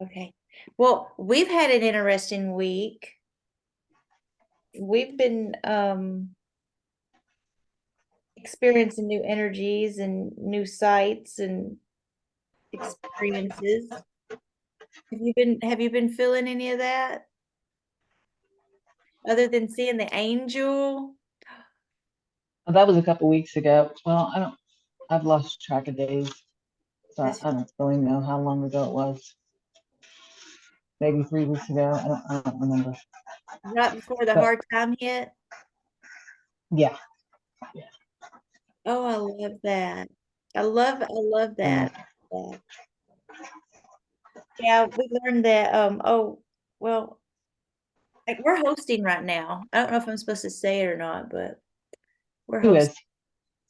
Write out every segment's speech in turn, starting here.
Okay. Well, we've had an interesting week. We've been experiencing new energies and new sights and experiences. Have you been feeling any of that? Other than seeing the angel? Well, that was a couple weeks ago. Well, I've lost track of days, so I, That's I don't really know how long ago it was. Maybe 3 weeks ago. I don't remember. right before the But hard time hit. yeah, Oh, I love that. I love yeah. that. Yeah, yeah, we learned that oh, well, like we're hosting right now. I don't know if I'm supposed to say it or not, but we're Who hosting is?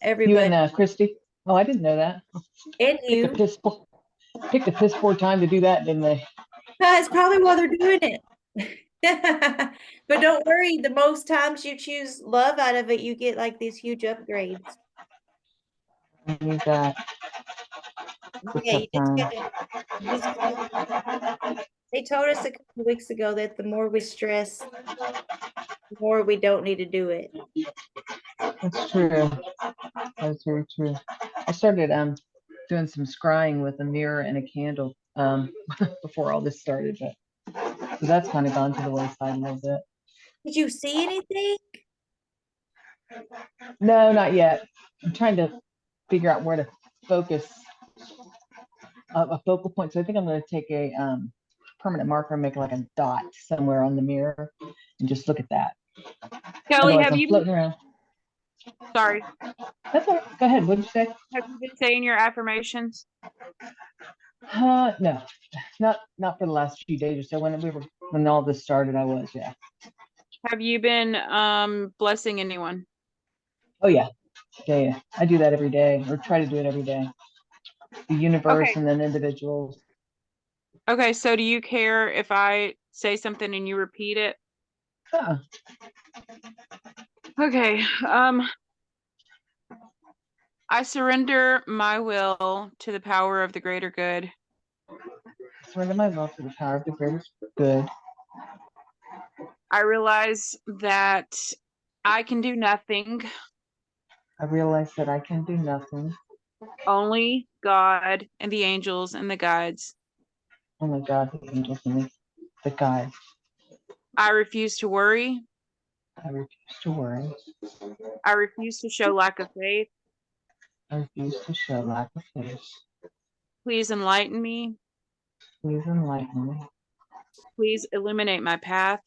You everybody and Christy? Oh, I didn't know that. and Picked a you. piss poor, picked a piss poor time to do that, didn't they? It's probably why they're doing it. But don't worry, the most times you choose love out of it, you get like these huge upgrades. I need that. Yeah, It's up time. you just gotta, they told us a couple weeks ago that the more we stress, the more we don't need to do it. That's true. That's very true. I started doing some scrying with a mirror and a candle before all this started, but so that's kind of gone to the wayside a little bit. Did you see anything? No, not yet. I'm trying to figure out where to focus a focal point. So I think I'm going to take a permanent marker and make like a dot somewhere on the mirror and just look at that. Kelly, Otherwise, I'm floating around. sorry, That's all right. Go ahead. What did you say? have you been saying your affirmations? No, not for the last few days or so. When all this started, I was, yeah. Have you been blessing anyone? Oh yeah, yeah, yeah. I do that every day, or try to do it every day. The universe Okay. and then individuals. Okay, so do you care if I say something and you repeat it? Uh-uh. Okay. I surrender my will to the power of the greater good. Surrender my will to the power of the greatest good. I realize that I can do nothing. I realize that I can do nothing. Only God and the angels and the guides. Oh my God, the angels and the guides. I refuse to worry. I refuse to worry. I refuse to show lack of faith. I refuse to show lack of faith. Please enlighten me. Please enlighten me. Please illuminate my path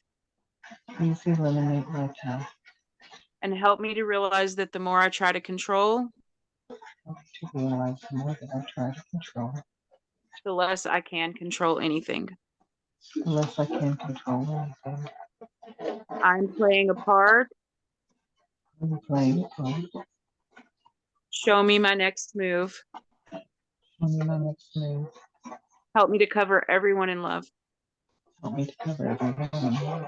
Please eliminate my path. and help me to realize that the more I try to control, Help me to realize the more that I try to control, the less I can control anything. the less I can control anything. I'm playing a part. I'm playing a part. Show me my next move. Show me my next move. Help me to cover everyone in love Help me to cover everything.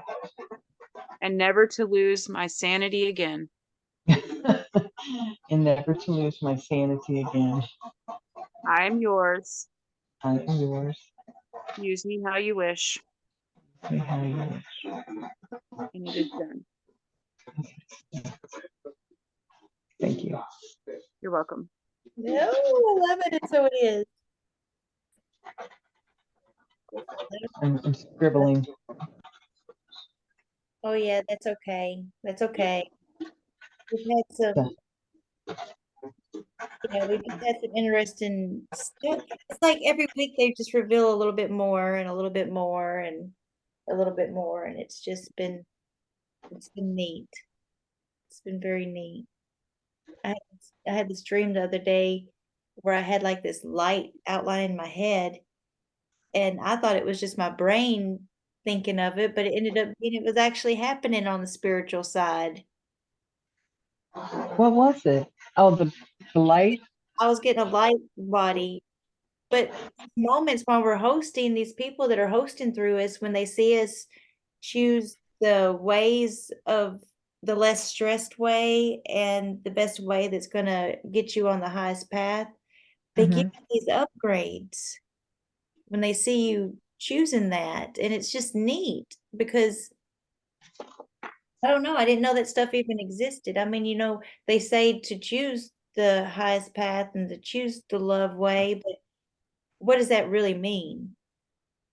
and never to lose my sanity again. And never to lose my sanity again. I am yours. I am yours. Use me how you wish. See how you wish. And it is done. Thank you. You're welcome. No, I love it. And so it is. I'm scribbling. Oh yeah, that's okay. That's okay. We've had some, we've just had some interesting stuff. It's like every week they just reveal a little bit more and a little bit more and a little bit more, and it's been neat. It's been very neat. I had, I had this dream the other day where I had like this light outline in my head, and I thought it was just my brain thinking of it, but it ended up being it was actually happening on the spiritual side. What was it? Oh, the light. I was getting a light body, but moments while we're hosting, these people that are hosting through us, when they see us choose the ways of the less stressed way and the best way that's going to get you on the highest path, they give Mm-hmm. you these upgrades when they see you choosing that. And it's just neat because I don't know, I didn't know that stuff even existed. I mean, they say to choose the highest path and to choose the love way, but what does that really mean?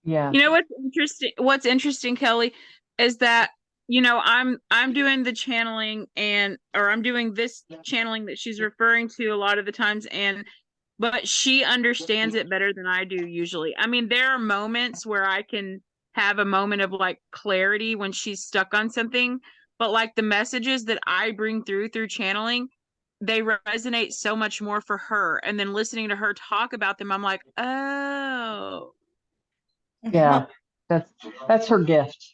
Yeah. You know what's interesting, Kelly, is that, I'm doing the channeling or I'm doing this channeling that she's referring to a lot of the times, but she understands it better than I do usually. I mean, there are moments where I can have a moment of like clarity when she's stuck on something, but like the messages that I bring through channeling, they resonate so much more for her. And then listening to her talk about them, I'm like, oh, Yeah. That's her gift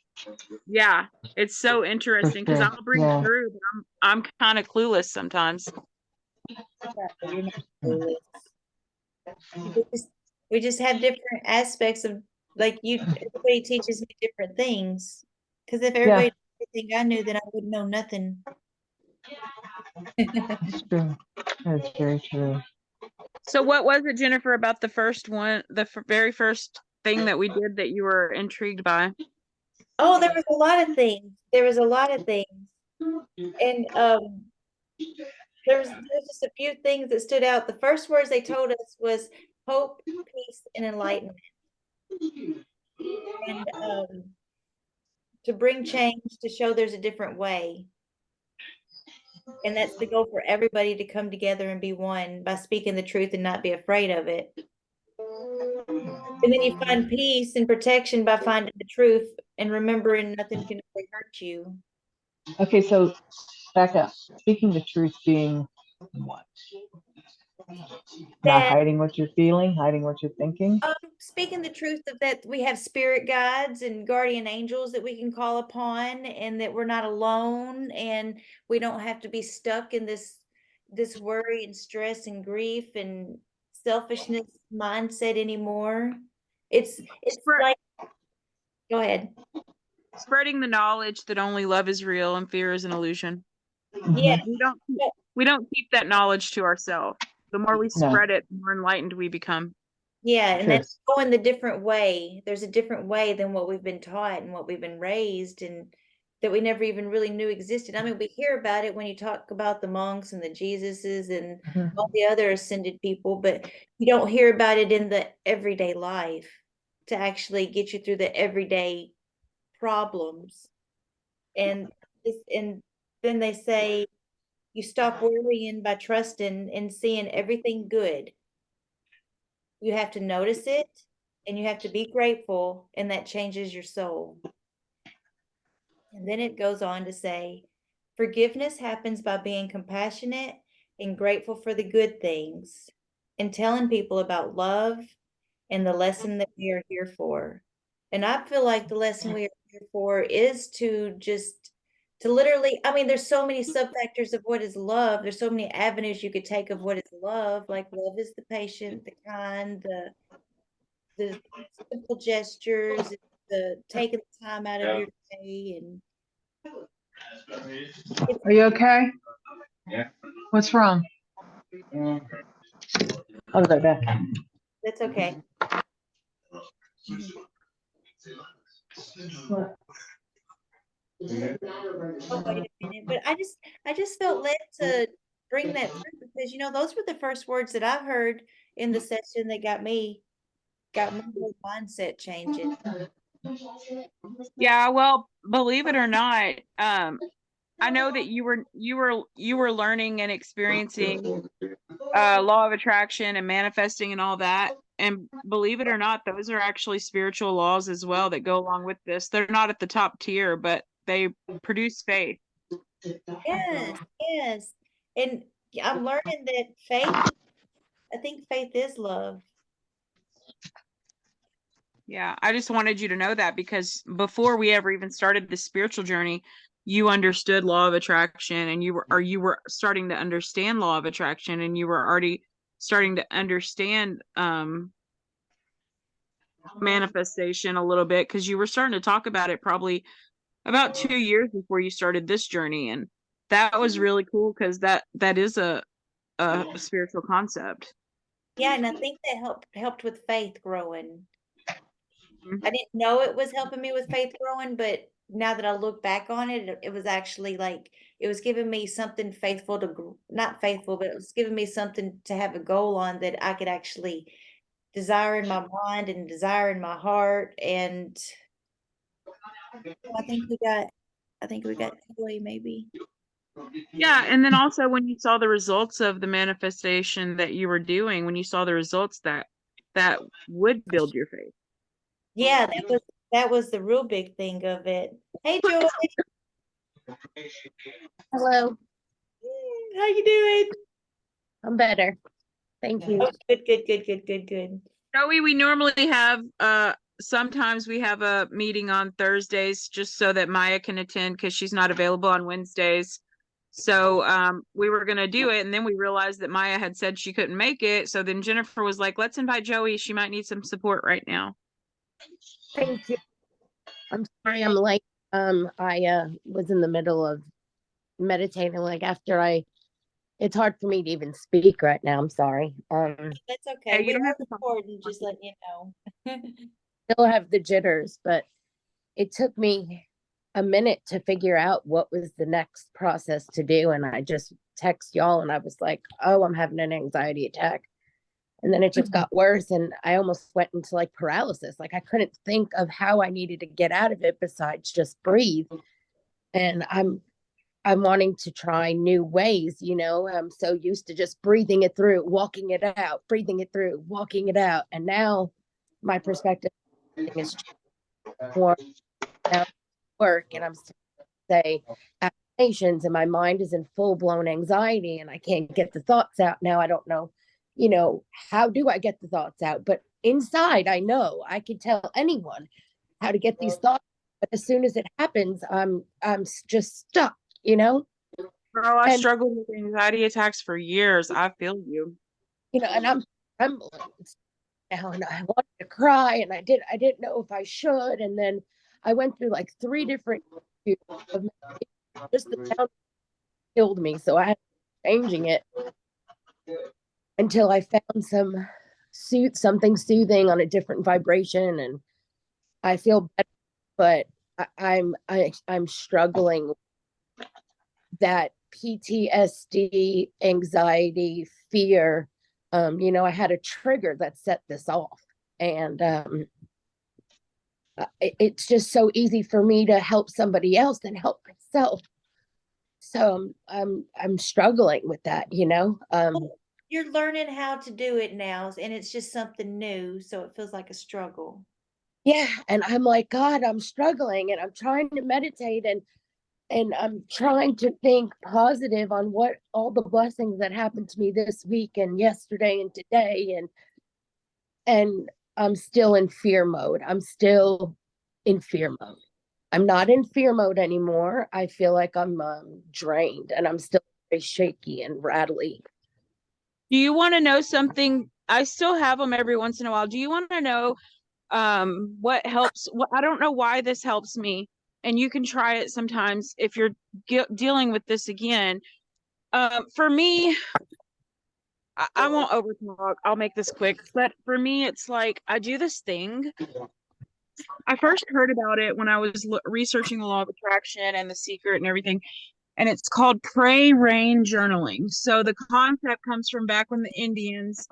yeah, it's so for interesting because sure. I'll bring it Yeah. through, but I'm kind of clueless sometimes. You're not clueless. We just have different aspects of, like, everybody teaches me different things. Because if Yeah. everybody did everything I knew, then I wouldn't know nothing. It's true. That's very true. So what was it, Jennifer, about the first one, very first thing that we did that you were intrigued by? Oh, there was a lot of things. There was a lot of things. And there was just a few things that stood out. The first words they told us was hope, peace, and enlightenment. And to bring change, to show there's a different way. And that's the goal for everybody, to come together and be one by speaking the truth and not be afraid of it. And then you find peace and protection by finding the truth and remembering nothing can really hurt you. Okay, so back up. Speaking the truth being what? Not That hiding what you're feeling, hiding what you're thinking. speaking the truth of that we have spirit guides and guardian angels that we can call upon, and that we're not alone, and we don't have to be stuck in this worry and stress and grief and selfishness mindset anymore. It's Spread, like, go ahead. spreading the knowledge that only love is real and fear is an illusion. Yeah. Mhm. We don't keep that knowledge to ourselves. The more we No, spread it, the more enlightened we become. Yeah, and true. that's going the different way. There's a different way than what we've been taught and what we've been raised, and that we never even really knew existed. I mean, we hear about it when you talk about the monks and the Jesuses and Mhm. all the other ascended people, but you don't hear about it in the everyday life to actually get you through the everyday problems. And and then they say you stop worrying by trusting and seeing everything good. You have to notice it and you have to be grateful, and that changes your soul. And then it goes on to say, forgiveness happens by being compassionate and grateful for the good things and telling people about love and the lesson that we are here for. And I feel like the lesson we are here for is to literally, I mean, there's so many subfactors of what is love. There's so many avenues you could take of what is love. Like, love is the patient, the kind, the simple gestures, the taking the time out of your day, and Are you okay? Yeah. What's wrong? I'll be right back. that's okay. What? Oh, wait a minute. But I just felt led to bring that through because those were the first words that I heard in the session that got my whole mindset changing. Yeah, well, believe it or not, I know that you were learning and experiencing law of attraction and manifesting and all that. And believe it or not, those are actually spiritual laws as well that go along with this. They're not at the top tier, but they produce faith. Yes, yes. And I'm learning that I think faith is love. Yeah, I just wanted you to know that because before we ever even started the spiritual journey, you understood law of attraction and you were starting to understand law of attraction and you were already starting to understand manifestation a little bit because you were starting to talk about it probably about 2 years before you started this journey. And that was really cool because that is a spiritual concept. Yeah, and I think that helped with faith growing. I didn't know it was helping me with faith growing, but now that I look back on it, it was actually like it was giving me something faithful to not faithful, but it was giving me something to have a goal on that I could actually desire in my mind and desire in my heart. And I think we got, I think we got Toy maybe. Yeah, and then also when you saw the results of the manifestation that you were doing, when you saw the results that would build your faith. Yeah, that was the real big thing of it. Hey Joy, Hello, how you doing? I'm better. Thank you. Oh, good. Joey, we normally have sometimes we have a meeting on Thursdays just so that Maya can attend because she's not available on Wednesdays. So we were gonna do it, and then we realized that Maya had said she couldn't make it. So then Jennifer was like, "Let's invite Joey. She might need some support right now." Thank you. I'm sorry I'm late. I was in the middle of meditating. Like it's hard for me to even speak right now. I'm sorry. That's Hey, okay. you We don't are have to recording, just letting you know. Still have the jitters, but it took me a minute to figure out what was the next process to do. And I just text y'all and I was like, oh, I'm having an anxiety attack. And then it just got worse. And I almost went into like paralysis. Like I couldn't think of how I needed to get out of it besides just breathe. And I'm wanting to try new ways, you know. I'm so used to just breathing it through, walking it out, breathing it through, walking it out. And now my perspective is more now work and I'm say affirmations and my mind is in full blown anxiety and I can't get the thoughts out now. I don't know, you know, how do I get the thoughts out? But inside, I know I could tell anyone how to get these thoughts. But as soon as it happens, I'm just stuck, you know? Girl, I And struggled with anxiety attacks for years. I feel you. you know, and I'm trembling now and I wanted to cry and I didn't know if I should. And then I went through like 3 different of just the sound killed me. So I had changing it until I found something soothing on a different vibration and I feel better, but I'm struggling that PTSD, anxiety, fear. You know, I had a trigger that set this off. And it's just so easy for me to help somebody else than help myself. So I'm struggling with that, you know. You're learning how to do it now, and it's just something new, so it feels like a struggle. Yeah, and I'm like, God, I'm struggling and I'm trying to meditate and I'm trying to think positive on what all the blessings that happened to me this week and yesterday and today and I'm still in fear mode. I'm still in fear mode. I'm not in fear mode anymore. I feel like I'm drained and I'm still very shaky and rattly. Do you want to know something? I still have them every once in a while. Do you want to know what helps? I don't know why this helps me, and you can try it sometimes if you're dealing with this again. For me, I won't overtalk. I'll make this quick. But for me, it's like I do this thing. I first heard about it when I was researching the law of attraction and the secret and everything. And it's called pray rain journaling. So the concept comes from back when the Indians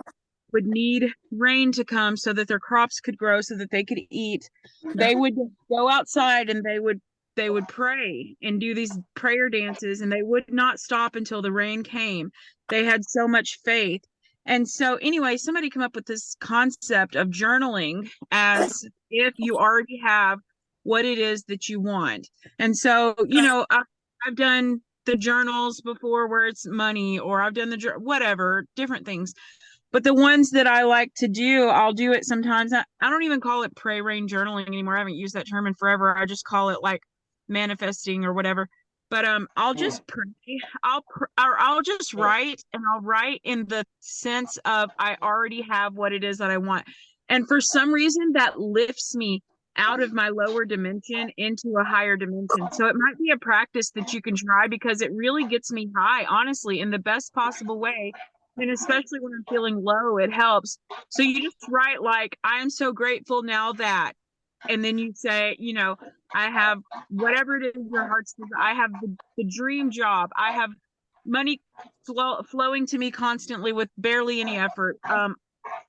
would need rain to come so that their crops could grow so that they could eat. They would go outside and they would pray and do these prayer dances and they would not stop until the rain came. They had so much faith. And so anyway, somebody come up with this concept of journaling as if you already have what it is that you want. And so, you know, I've done the journals before where it's money, or I've done the whatever, different things. But the ones that I like to do, I'll do it sometimes. I don't even call it pray rain journaling anymore. I haven't used that term in forever. I just call it like manifesting or whatever. But I'll just pray. I'll just write, and I'll write in the sense of I already have what it is that I want. And for some reason that lifts me out of my lower dimension into a higher dimension. So it might be a practice that you can try because it really gets me high, honestly, in the best possible way. And especially when I'm feeling low, it helps. So you just write like, I am so grateful now that, and then you say, you know, I have whatever it is your heart's desire. I have the dream job. I have money flowing to me constantly with barely any effort.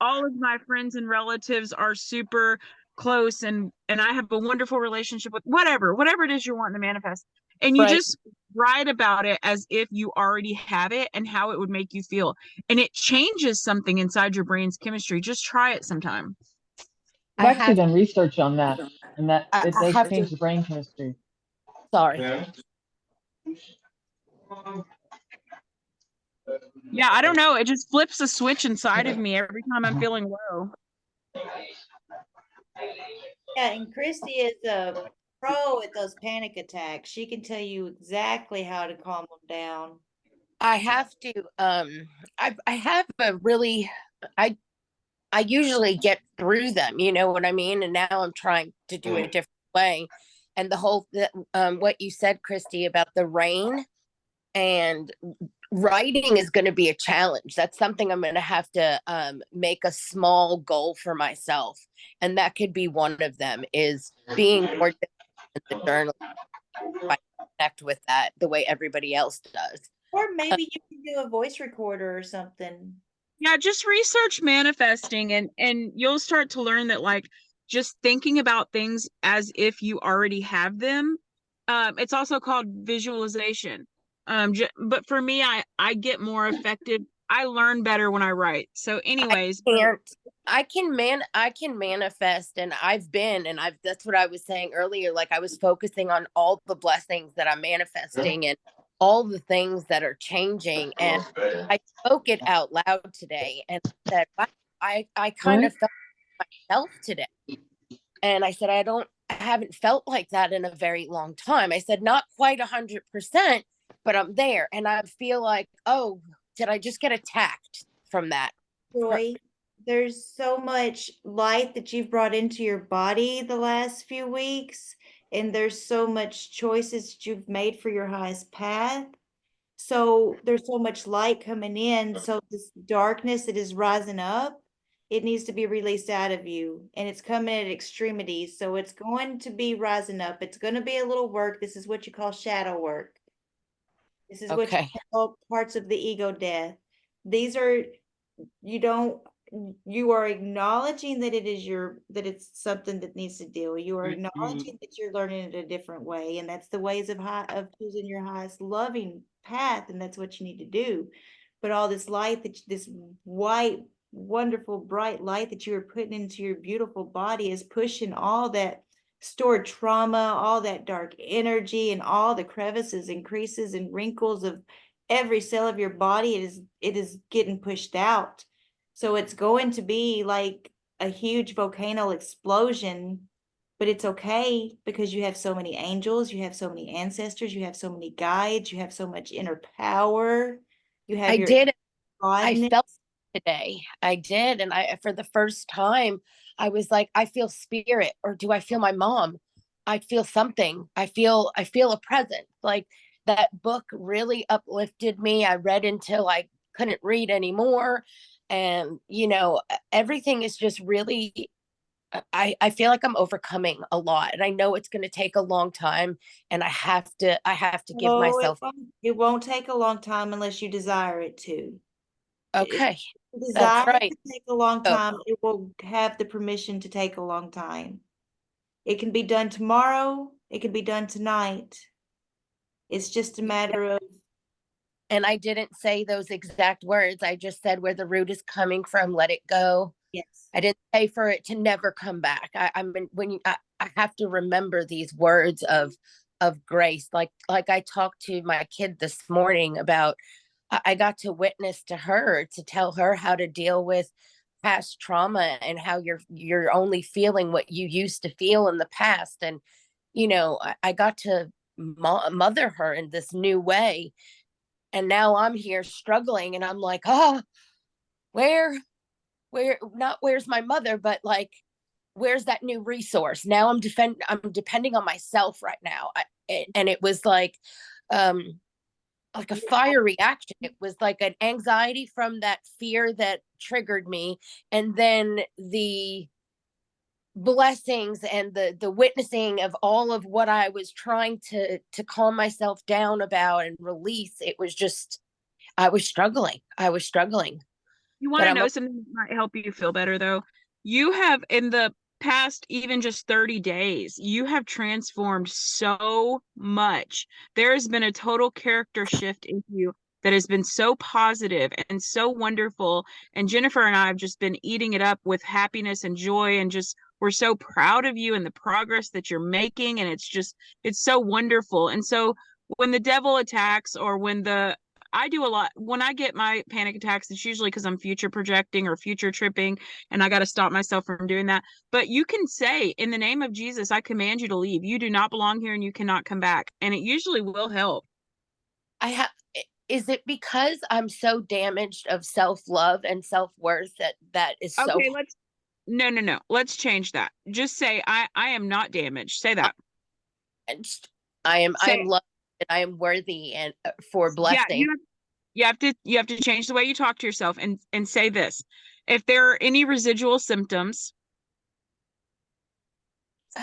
All of my friends and relatives are super close, and I have a wonderful relationship with whatever it is you're wanting to manifest. And you Right. just write about it as if you already have it and how it would make you feel. And it changes something inside your brain's chemistry. Just try it sometime. I've I actually have, done research on that, and that it I does have change to, the brain chemistry. sorry. Yeah, I don't know. It just flips a switch inside of me every time I'm feeling low. Yeah, and Christy is a pro at those panic attacks. She can tell you exactly how to calm them down. I have to, I have a really, I, I usually get through them, you know what I mean? And now I'm trying to do it a different way. And the whole, what you said, Christy, about the rain and writing is going to be a challenge. That's something I'm going to have to make a small goal for myself. And that could be one of them is being more disciplined in the journal. I connect with that the way everybody else does. Or maybe you can do a voice recorder or something. Yeah, just research manifesting, and you'll start to learn that, like, just thinking about things as if you already have them. It's also called visualization. But for me, I get more effective. I learn better when I write. So I anyways, can't, I can manifest, and I've that's what I was saying earlier. Like I was focusing on all the blessings that I'm manifesting and all the things that are changing. And I spoke it out loud today and said, wow, I kind of felt myself today. And I said, I haven't felt like that in a very long time. I said, not quite 100%, but I'm there. And I feel like, oh, did I just get attacked from that? Joy, there's so much light that you've brought into your body the last few weeks, and there's so much choices that you've made for your highest path. So there's so much light coming in. So this darkness that is rising up, it needs to be released out of you. And it's coming at extremities. So it's going to be rising up. It's going to be a little work. This is what you call shadow work. This is what you Okay. call parts of the ego death. These are, you don't, you are acknowledging that that it's something that needs to deal. You are acknowledging that you're learning it a different way. And that's the ways of choosing your highest loving path. And that's what you need to do. But all this light this white, wonderful, bright light that you are putting into your beautiful body is pushing all that stored trauma, all that dark energy, and all the crevices and creases and wrinkles of every cell of your body. It is getting pushed out. So it's going to be like a huge volcano explosion, but it's okay because you have so many angels, you have so many ancestors, you have so many guides, you have so much inner power, you have I your did. I godness. felt today. I did. And for the first time, I was like, I feel spirit, or do I feel my mom? I feel something. I feel a presence. Like that book really uplifted me. I read until I couldn't read anymore. And, everything is just really, I feel like I'm overcoming a lot. And I know it's going to take a long time. And I have to give No, myself. it won't take a long time unless you desire it to. If Okay. you That's desire it right. to take a long So, time, it will have the permission to take a long time. It can be done tomorrow, it can be done tonight. It's just a matter of, and I didn't say those exact words. I just said where the root is coming from, let it go. yes. I didn't say for it to never come back. I mean, I have to remember these words of grace. Like I talked to my kid this morning about, I got to witness to her, to tell her how to deal with past trauma and how you're only feeling what you used to feel in the past. And, I got to mother her in this new way. And now I'm here struggling and I'm like, oh, where, not where's my mother, but like, where's that new resource? Now I'm depending on myself right now. And it was like a fire reaction. It was like an anxiety from that fear that triggered me. And then blessings and the witnessing of all of what I was trying to calm myself down about and release, it was just, I was struggling. You But want to I'm know something that might help you feel better though? You have in the past even just 30 days, you have transformed so much. There has been a total character shift in you that has been so positive and so wonderful. And Jennifer and I have just been eating it up with happiness and joy, and just we're so proud of you and the progress that you're making. And it's so wonderful. And so when the devil attacks, or when I do a lot when I get my panic attacks, it's usually because I'm future projecting or future tripping, and I got to stop myself from doing that. But you can say, in the name of Jesus, I command you to leave. You do not belong here and you cannot come back. And it usually will help. I have, is it because I'm so damaged of self-love and self-worth that is so Okay, no. Let's change that. Just say, I am not damaged. Say that. damaged. I Say am it. loved and I am worthy and for Yeah, blessing. you have to change the way you talk to yourself, and say this. If there are any residual symptoms,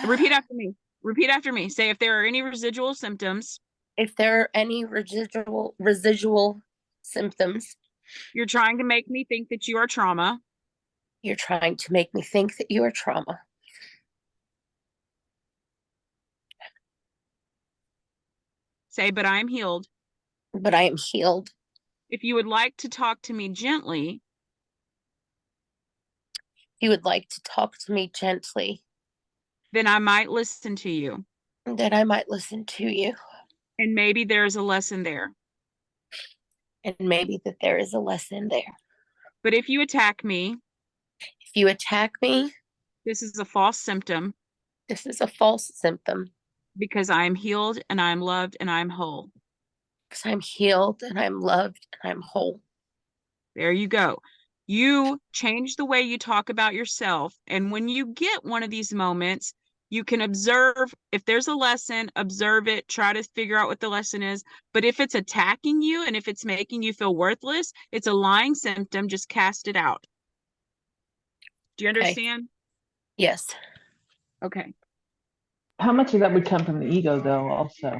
repeat after me. Repeat after me. Say, if there are any residual symptoms, If there are any residual symptoms, you're trying to make me think that you are trauma. you're trying to make me think that you are trauma. Say, but I am healed. But I am healed. If you would like to talk to me gently, You would like to talk to me gently, then I might listen to you. that I might listen to you. And maybe there's a lesson there. And maybe that there is a lesson there. But if you attack me, If you attack me, this is a false symptom, this is a false symptom, because I am healed and I am loved and I am whole. because I'm healed and I'm loved and I'm whole. There you go. You change the way you talk about yourself. And when you get one of these moments, you can observe. If there's a lesson, observe it, try to figure out what the lesson is. But if it's attacking you and if it's making you feel worthless, it's a lying symptom. Just cast it out. Do you Okay. understand? Yes. Okay. How much of that would come from the ego, though, also?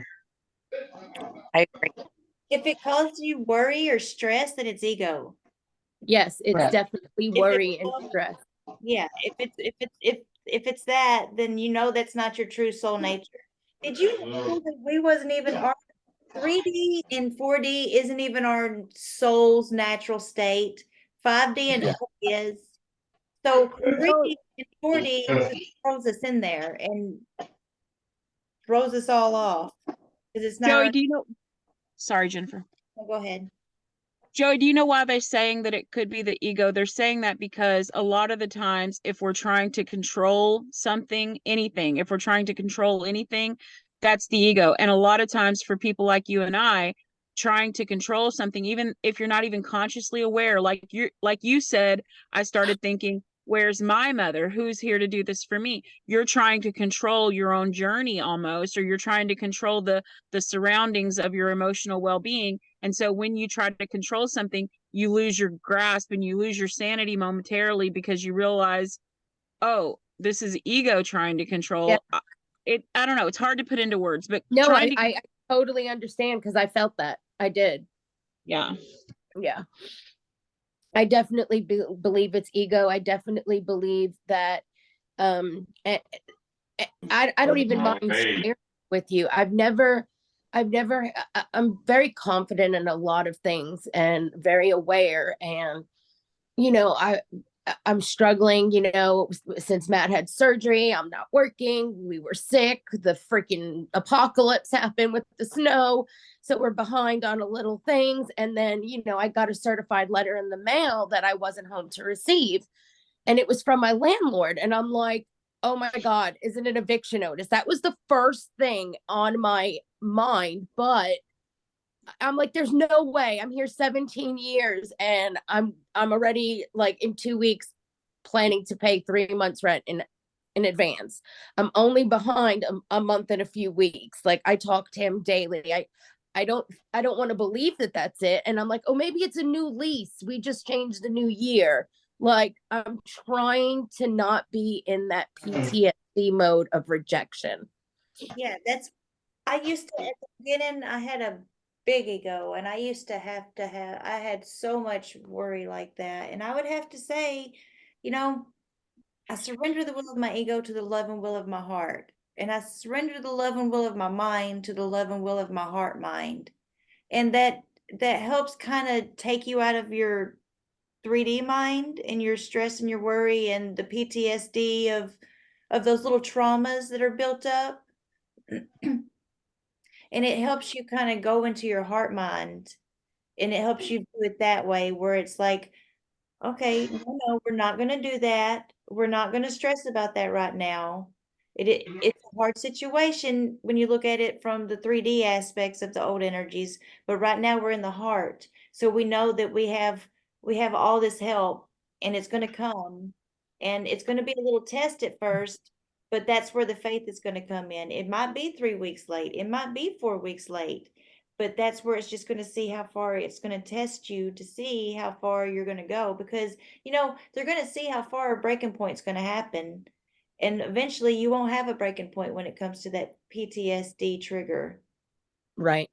I agree. If it causes you worry or stress, then it's ego. Yes, it's Right. definitely it worry and causes- stress. Yeah, if it's that, then you know that's not your true soul nature. Did you know that we wasn't even our 3D and 4D isn't even our soul's natural state? 5D and Yeah. up is. So No. 3D and 4D throws us in there and throws us all off because it's not. Joey, do you know? Sorry, Jennifer. Go ahead. Joey, do you know why they're saying that it could be the ego? They're saying that because a lot of the times, if we're trying to control something, anything, if we're trying to control anything, that's the ego. And a lot of times for people like you and I, trying to control something, even if you're not even consciously aware, like you said, I started thinking, where's my mother? Who's here to do this for me? You're trying to control your own journey almost, or you're trying to control the surroundings of your emotional well-being. And so when you try to control something, you lose your grasp and you lose your sanity momentarily, because you realize, oh, this is ego trying to control. Yeah. I don't know. It's hard to put into words, but No, trying to, I totally understand, because I felt that. I did. yeah. Yeah. I definitely believe it's ego. I definitely believe that I don't even mind sharing with you. I'm very confident in a lot of things and very aware, and I'm struggling, since Matt had surgery. I'm not working. We were sick. The freaking apocalypse happened with the snow. So we're behind on a little things. And then, I got a certified letter in the mail that I wasn't home to receive. And it was from my landlord. And I'm like, oh my God, isn't it eviction notice? That was the first thing on my mind. But I'm like, there's no way. I'm here 17 years and I'm already, like, in 2 weeks planning to pay 3 months rent in advance. I'm only behind a month and a few weeks. Like, I talk to him daily. I don't want to believe that that's it. And I'm like, oh, maybe it's a new lease. We just changed the new year. Like I'm trying to not be in that PTSD mode of rejection. Yeah, I used to, at the beginning, I had a big ego and I used I had so much worry like that. And I would have to say, you know, I surrender the will of my ego to the love and will of my heart. And I surrender the love and will of my mind to the love and will of my heart mind. And that helps kind of take you out of your 3D mind and your stress and your worry and the PTSD of those little traumas that are built up. And it helps you kind of go into your heart mind, and it helps you do it that way where it's like, okay, no, we're not going to do that. We're not going to stress about that right now. It's a hard situation when you look at it from the 3D aspects of the old energies, but right now we're in the heart. So we know that we have all this help, and it's going to come, and it's going to be a little test at first, but that's where the faith is going to come in. It might be 3 weeks late. It might be 4 weeks late, but that's where it's just going to see how far it's going to test you to see how far you're going to go, because they're going to see how far a breaking point is going to happen, and eventually you won't have a breaking point when it comes to that PTSD trigger. Right.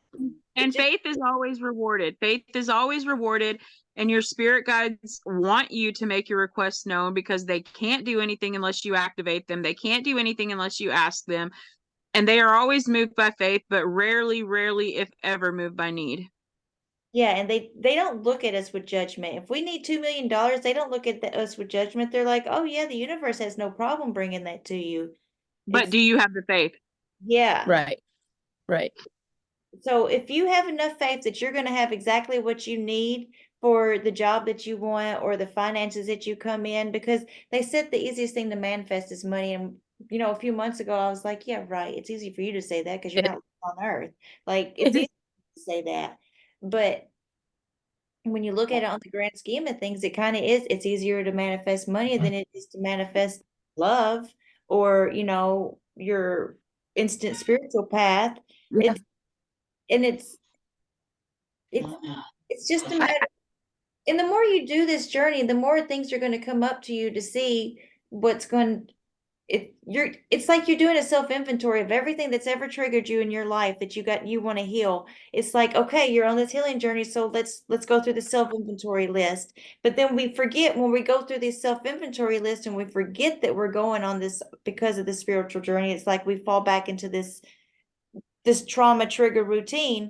And just- faith is always rewarded. Faith is always rewarded. And your spirit guides want you to make your requests known, because they can't do anything unless you activate them. They can't do anything unless you ask them. And they are always moved by faith, but rarely, if ever, moved by need. Yeah, and they don't look at us with judgment. If we need $2 million, they don't look at us with judgment. They're like, oh yeah, the universe has no problem bringing that to you. But do you have the faith? Yeah. Right. Right. So if you have enough faith that you're going to have exactly what you need for the job that you want or the finances that you come in, because they said the easiest thing to manifest is money. And, a few months ago, I was like, yeah, right. It's easy for you to say that because you're not on earth. Like, it's easy to say that. But when you look at it on the grand scheme of things, it kind of is. It's easier to manifest money than it is to manifest love or, your instant spiritual path. Yeah. It's it's it's just a matter, and the more you do this journey, the more things are going to come up to you to see what's going it's like you're doing a self inventory of everything that's ever triggered you in your life that you want to heal. It's like, okay, you're on this healing journey, so let's go through the self inventory list. But then we forget when we go through this self inventory list and we forget that we're going on this because of the spiritual journey. It's like we fall back into this trauma trigger routine.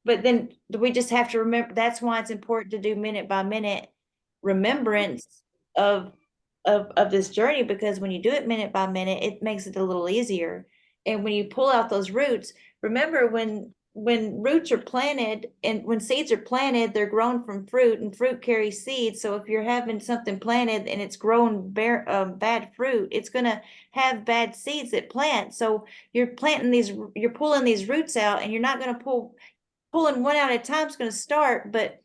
But then we just have to remember, that's why it's important to do minute by minute remembrance of this journey, because when you do it minute by minute, it makes it a little easier. And when you pull out those roots, remember when roots are planted and when seeds are planted, they're grown from fruit, and fruit carries seeds. So if you're having something planted and it's growing bad fruit, it's going to have bad seeds that plant. So you're pulling these roots out, and you're not going to pulling one out at a time is going to start, but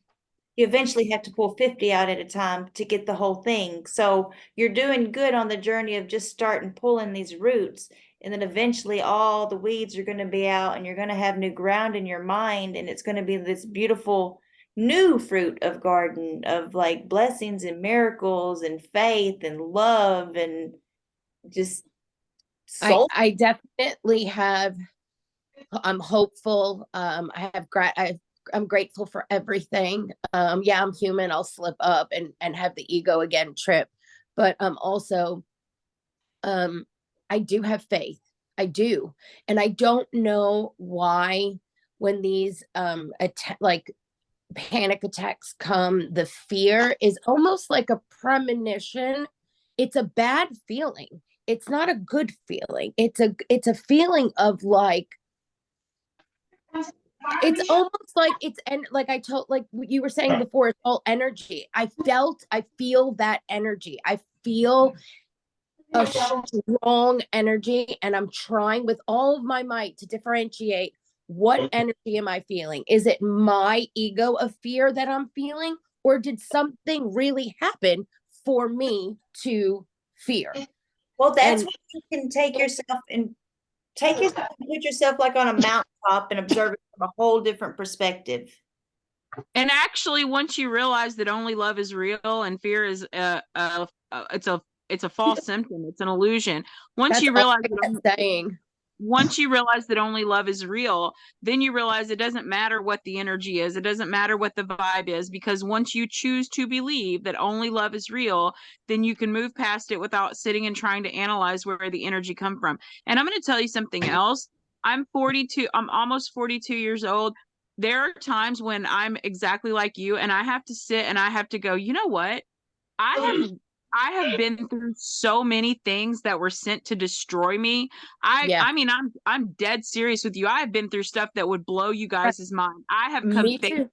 you eventually have to pull 50 out at a time to get the whole thing. So you're doing good on the journey of just starting pulling these roots. And then eventually all the weeds are going to be out, and you're going to have new ground in your mind. And it's going to be this beautiful new fruit of garden of like blessings and miracles and faith and love and just soul. I definitely have. I'm hopeful. I'm grateful for everything. Yeah, I'm human. I'll slip up and have the ego again trip, but also, I do have faith. I do, and I don't know why when these like panic attacks come, the fear is almost like a premonition. It's a bad feeling. It's not a good feeling. It's a feeling of like, it's almost like it's, and like I told, like you were saying before, it's all energy. I feel that energy. I feel a strong energy, and I'm trying with all of my might to differentiate what energy am I feeling? Is it my ego of fear that I'm feeling, or did something really happen for me to fear? Well, that's And when you can take yourself and put yourself like on a mountaintop and observe it from a whole different perspective. And actually, once you realize that only love is real and fear is it's a false symptom, it's an illusion. Once That's you all realize I that kept saying. once you realize that only love is real, then you realize it doesn't matter what the energy is. It doesn't matter what the vibe is, because once you choose to believe that only love is real, then you can move past it without sitting and trying to analyze where the energy come from. And I'm going to tell you something else. I'm 42. I'm almost 42 years old. There are times when I'm exactly like you and I have to sit and I have to go, you know what? I have I have been through so many things that were sent to destroy me. Yeah, I mean I'm dead serious with you. I have been through stuff that would blow you guys' mind. me too.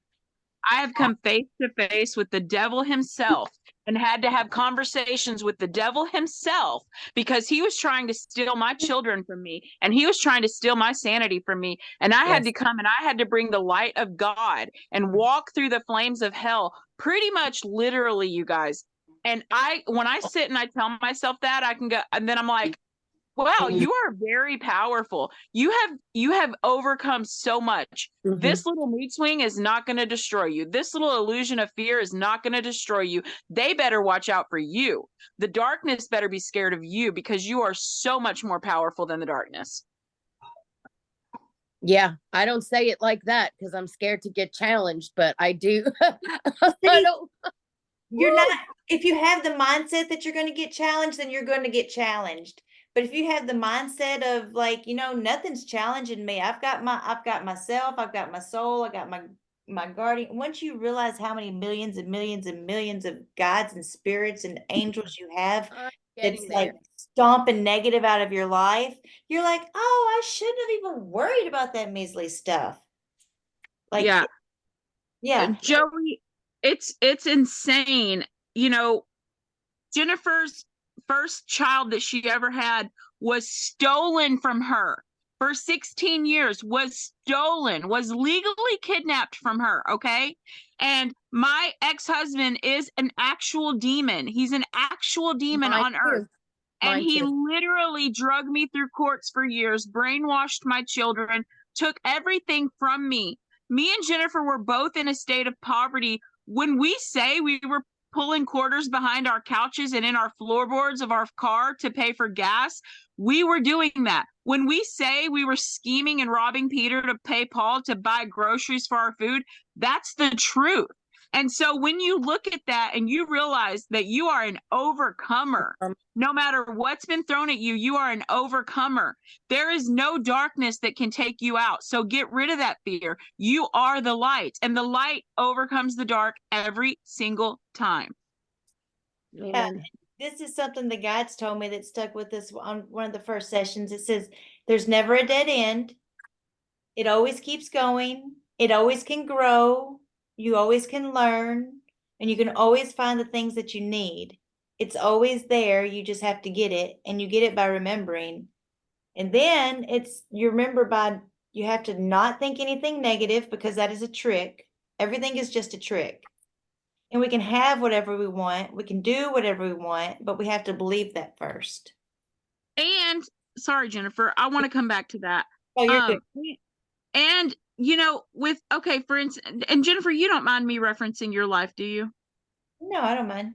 I have come face to face with the devil himself and had to have conversations with the devil himself because he was trying to steal my children from me and he was trying to steal my sanity from me. And I had Yes. to come and I had to bring the light of God and walk through the flames of hell, pretty much literally, you guys. And when I sit and I tell myself that, I can go, and then I'm like, wow, you are very powerful. You have overcome so much. Mhm. This little mood swing is not going to destroy you. This little illusion of fear is not going to destroy you. They better watch out for you. The darkness better be scared of you because you are so much more powerful than the darkness. Yeah, I don't say it like that because I'm scared to get challenged, but I do. I See, don't. you're not, if you have the mindset that you're going to get challenged, then you're going to get challenged. But if you have the mindset of like, nothing's challenging me. I've got myself, I've got my soul, I got my guardian. Once you realize how many millions and millions and millions of gods and spirits and angels you have, I'm that's getting like there. stomping negative out of your life, you're like, oh, I shouldn't have even worried about that measly stuff. Like, Yeah. yeah. Joey, it's insane. You know, Jennifer's first child that she ever had was stolen from her for 16 years, was stolen, was legally kidnapped from her. Okay. And my ex-husband is an actual demon. He's an actual demon Mine on earth. too. And Mine he too. literally drugged me through courts for years, brainwashed my children, took everything from me. Me and Jennifer were both in a state of poverty. When we say we were pulling quarters behind our couches and in our floorboards of our car to pay for gas, we were doing that. When we say we were scheming and robbing Peter to pay Paul to buy groceries for our food, that's the truth. And so when you look at that and you realize that you are an overcomer, no matter what's been thrown at you, you are an overcomer. There is no darkness that can take you out. So get rid of that fear. You are the light, and the light overcomes the dark every single time. Amen. This is something the guides told me that stuck with us on one of the first sessions. It says, there's never a dead end. It always keeps going. It always can grow. You always can learn, and you can always find the things that you need. It's always there. You just have to get it, and you get it by remembering. And then you have to not think anything negative because that is a trick. Everything is just a trick. And we can have whatever we want. We can do whatever we want, but we have to believe that first. And sorry, Jennifer, I want to come back to that. Oh, you're good. And for instance, and Jennifer, you don't mind me referencing your life, do you? No, I don't mind.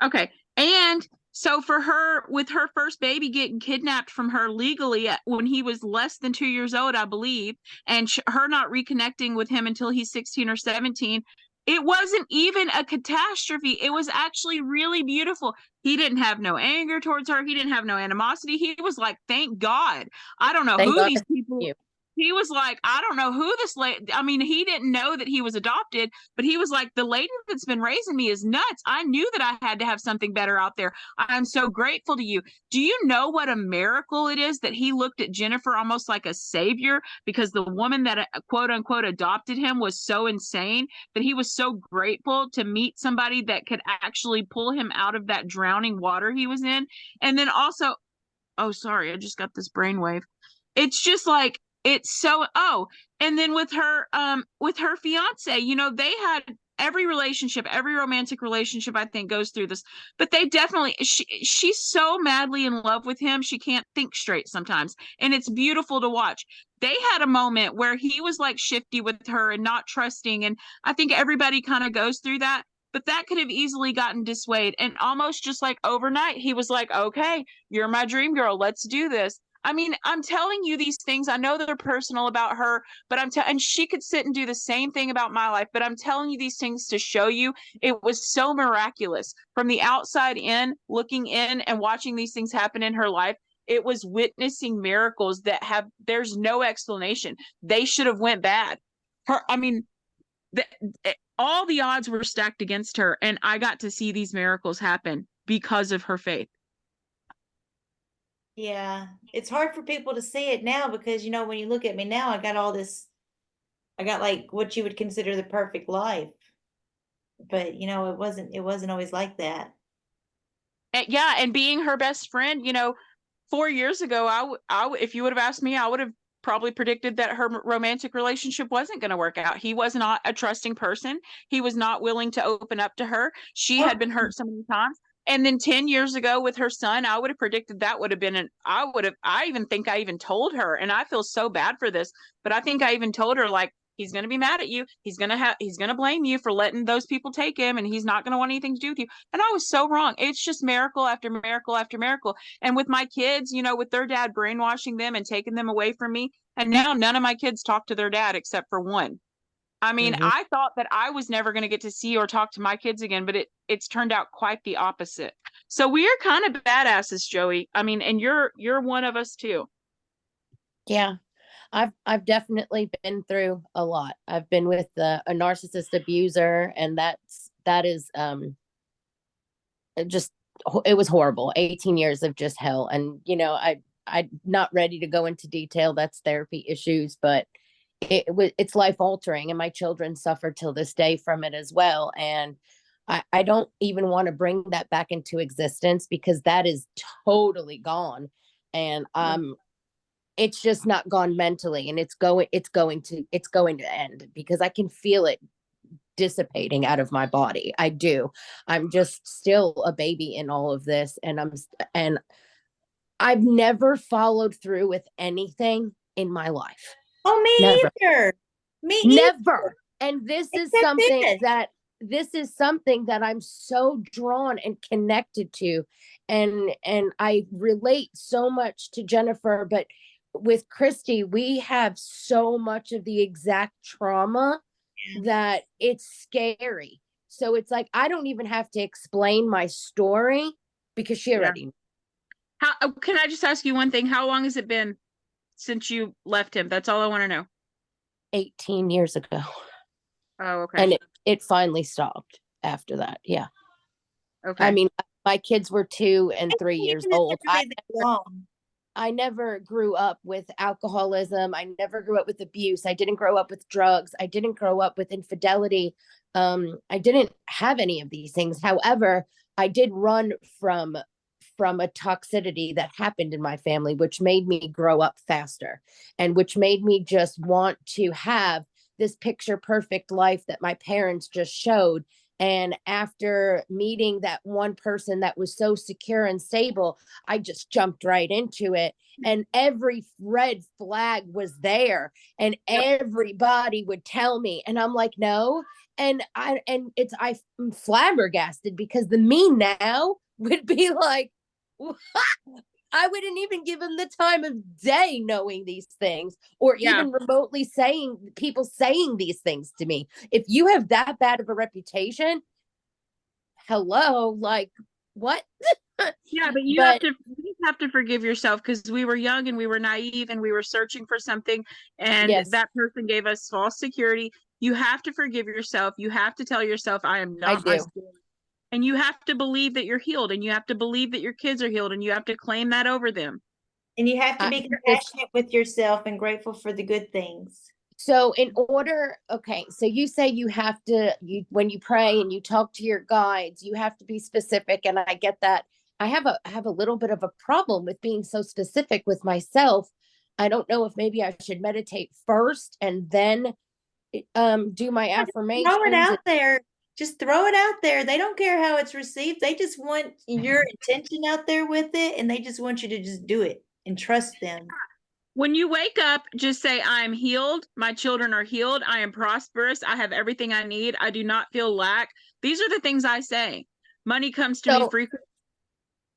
Okay. And so for her, with her first baby getting kidnapped from her legally when he was less than 2 years old, I believe, and her not reconnecting with him until he's 16 or 17, it wasn't even a catastrophe. It was actually really beautiful. He didn't have no anger towards her. He didn't have no animosity. He was like, thank God. I don't know Thank who God these for people. you. He was like, I don't know who this lady. I mean, he didn't know that he was adopted, but he was like, the lady that's been raising me is nuts. I knew that I had to have something better out there. I'm so grateful to you. Do you know what a miracle it is that he looked at Jennifer almost like a savior, because the woman that quote unquote adopted him was so insane that he was so grateful to meet somebody that could actually pull him out of that drowning water he was in. And then also, oh, sorry, I just got this brainwave. It's just like, it's so, and then with her fiance, they had every relationship, every romantic relationship, I think, goes through this. But they definitely, she's so madly in love with him, she can't think straight sometimes. And it's beautiful to watch. They had a moment where he was like shifty with her and not trusting. And I think everybody kind of goes through that. But that could have easily gotten dissuaded. And almost just like overnight, he was like, okay, you're my dream girl. Let's do this. I mean, I'm telling you these things. I know they're personal about her, but and she could sit and do the same thing about my life, but I'm telling you these things to show you it was so miraculous from the outside in, looking in and watching these things happen in her life. It was witnessing miracles that there's no explanation. They should have went bad. I mean, all the odds were stacked against her, and I got to see these miracles happen because of her faith. Yeah, it's hard for people to see it now because, you know, when you look at me now, I got all this, I got like what you would consider the perfect life. But, you know, it wasn't always like that. Yeah, and being her best friend, 4 years ago, if you would have asked me, I would have probably predicted that her romantic relationship wasn't going to work out. He was not a trusting person. He was not willing to open up to her. She had been hurt so many times. And then 10 years ago with her son, I would have predicted that would have been I even think I even told her, and I feel so bad for this, but I think I even told her, like, he's going to be mad at you. He's going to blame you for letting those people take him, and he's not going to want anything to do with you. And I was so wrong. It's just miracle after miracle after miracle. And with my kids, with their dad brainwashing them and taking them away from me, and now none of my kids talk to their dad except for one. I mean, I thought that I was never going to get to see or talk to my kids again, but it's turned out quite the opposite. So we are kind of badasses, Joey. I mean, and you're one of us too. Yeah. I've definitely been through a lot. I've been with a narcissist abuser, and that is it was horrible. 18 years of just hell. And I'm not ready to go into detail. That's therapy issues, but it's life altering, and my children suffer till this day from it as well. And I don't even want to bring that back into existence because that is totally gone. And it's just not gone mentally, and it's going to end because I can feel it dissipating out of my body. I do. I'm just still a baby in all of this, and I've never followed through with anything in my life. Oh, me Never. either. Me Never. either. And this is Except something that I'm so drawn and connected to, and I relate so much to Jennifer, but with Christy, we have so much of the exact trauma that it's scary. So it's like I don't even have to explain my story because she already. How can I just ask you one thing? How long has it been since you left him? That's all I want to know. 18 years ago. Oh, okay. And it finally stopped after that. Yeah. Okay. I mean, my kids were 2 and 3 years old. I never grew up with alcoholism. I never grew up with abuse. I didn't grow up with drugs. I didn't grow up with infidelity. I didn't have any of these things. However, I did run from a toxicity that happened in my family, which made me grow up faster and which made me just want to have this picture perfect life that my parents just showed. And after meeting that one person that was so secure and stable, I just jumped right into it. And every red flag was there, and everybody would tell me, and I'm like, no. And I'm flabbergasted because the me now would be like, I wouldn't even give him the time of day knowing these things, or even remotely saying these things to me. If you have that bad of a reputation, hello, like what? Yeah, but you have to forgive yourself because we were young and we were naive and we were searching for something, and that person gave us false security. You have to forgive yourself. You have to tell yourself, I am not my story. And you have to believe that you're healed, and you have to believe that your kids are healed, and you have to claim that over them. And you have to be compassionate with yourself and grateful for the good things. So so you say you have to, when you pray and you talk to your guides, you have to be specific. And I get that. I have a little bit of a problem with being so specific with myself. I don't know if maybe I should meditate first and then do my affirmations. Throw it out there. Just throw it out there. They don't care how it's received. They just want your intention out there with it, and they just want you to just do it and trust them. When you wake up, just say, I am healed. My children are healed. I am prosperous. I have everything I need. I do not feel lack. These are the things I say. Money comes to me So, frequently.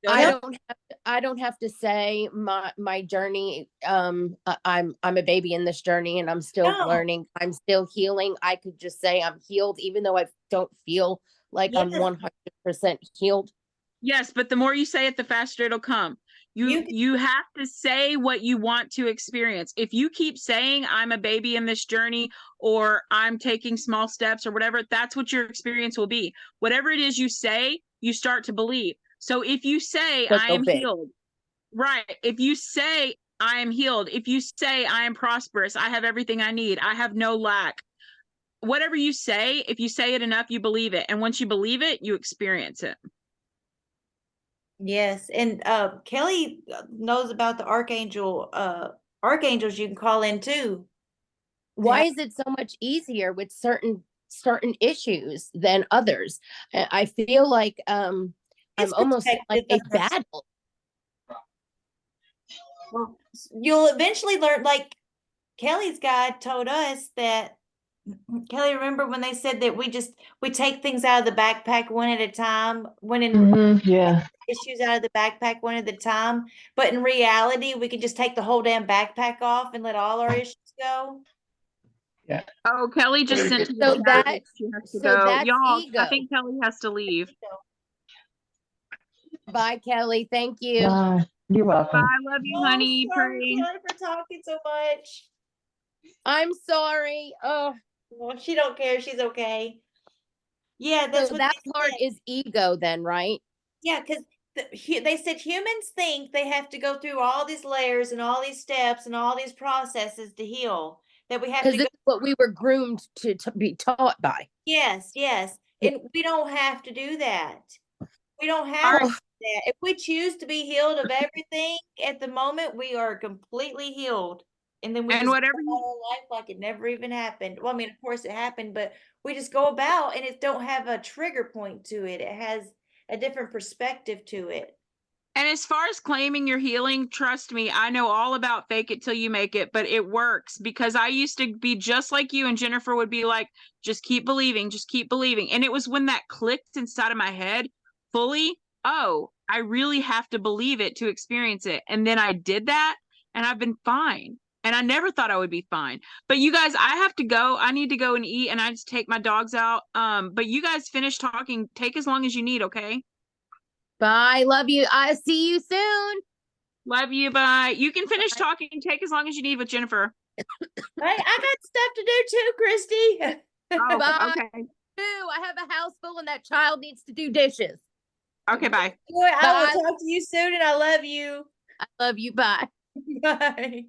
Go I ahead. don't have to say my journey. I'm a baby in this journey and I'm still No. learning. I'm still healing. I could just say I'm healed, even though I don't feel like I'm Yes. 100% healed. Yes, but the more you say it, the faster it'll come. You- You have to say what you want to experience. If you keep saying I'm a baby in this journey, or I'm taking small steps, or whatever, that's what your experience will be. Whatever it is you say, you start to believe. So if you say But I go am big. healed, right? If you say I am healed, if you say I am prosperous, I have everything I need, I have no lack. Whatever you say, if you say it enough, you believe it. And once you believe it, you experience it. Yes, and Kelly knows about the archangels you can call in too. Why is it so much easier with certain issues than others? I feel like I'm It's almost in like a perspective on us. battle. Well, you'll eventually learn, like Kelly's guide told us that. Kelly, remember when they said that we take things out of the backpack one at a time, when in Yeah. issues out of the backpack one at a time, but in reality, we can just take the whole damn backpack off and let all our issues go. Oh, Kelly just sent to the So chat that- that she has to so go. that's Y'all, ego. I think Kelly has to leave. Bye, Kelly. Thank you. Bye. You're welcome. I love you, honey. Sorry, Pray. Kelly, for talking so much. I'm sorry. Oh, Well, she don't care. She's okay. Yeah, that's so what that they part said. is ego then, right? Yeah, because they said humans think they have to go through all these layers and all these steps and all these processes to heal. That we have Because to go. it's what we were groomed to be taught by. Yes, yes. Yeah. And we don't have to do that. We don't All have to right. do that. If we choose to be healed of everything at the moment, we are completely healed. And then we And just whatever go about our life like it never even happened. Well, I mean, of course it happened, but we just go about and it don't have a trigger point to it. It has a different perspective to it. And as far as claiming your healing, trust me, I know all about fake it till you make it, but it works because I used to be just like you, and Jennifer would be like, just keep believing, just keep believing. And it was when that clicked inside of my head fully, oh, I really have to believe it to experience it. And then I did that and I've been fine. And I never thought I would be fine. But you guys, I have to go. I need to go and eat, and I just take my dogs out. But you guys finish talking. Take as long as you need, okay? Bye. Love you. I see you soon. Love you. Bye. You can finish talking. Take as long as you need with Jennifer. Right? I got stuff to do too, Christy. Oh, Bye. okay. Ooh, I have a house full and that child needs to do dishes. Okay, bye. Boy, I Bye. will talk to you soon and I love you. I love you. Bye. Bye.